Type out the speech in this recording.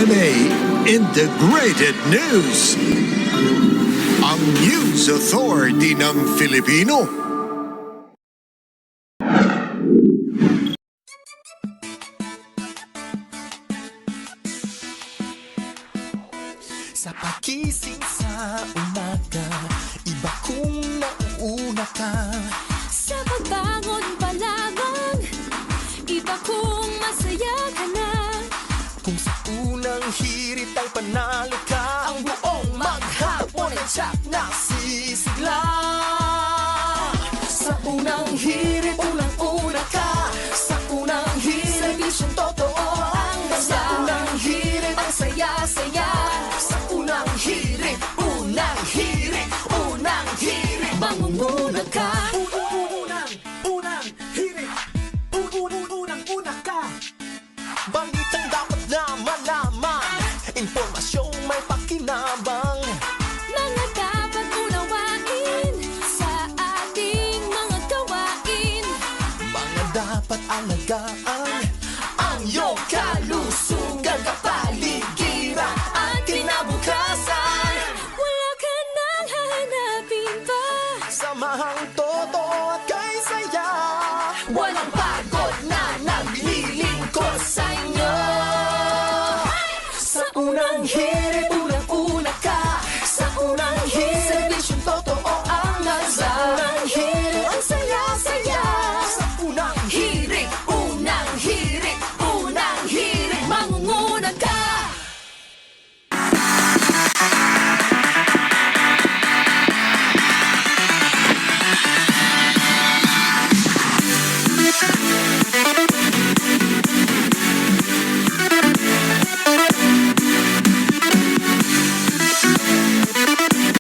GMA Integrated News. Ang News Authority ng Filipino. Sa pagising sa umaga, iba kung nauuna ka. Sa pagbangon pa lamang, iba kung masaya ka na. Kung sa unang hirit ay panalo ka, ang buong maghapon ay tsak na sisigla. Sa unang hirit, unang-una ka. Sa unang hirit, serbisyong totoo ang dala. Sa unang hirit, ang saya-saya. Sa unang hirit, unang hirit, unang hirit, Mangunguna ka. Unang hirit, unang-una ka. Balitang dapat na malaman, impormasyong may pakinabang. Mga dapat unawain sa ating mga gawain. Mga dapat alagaan, ang iyong kalusugan, kapaligiran at kinabukasan. Wala ka nang hahanapin pa. Samahang to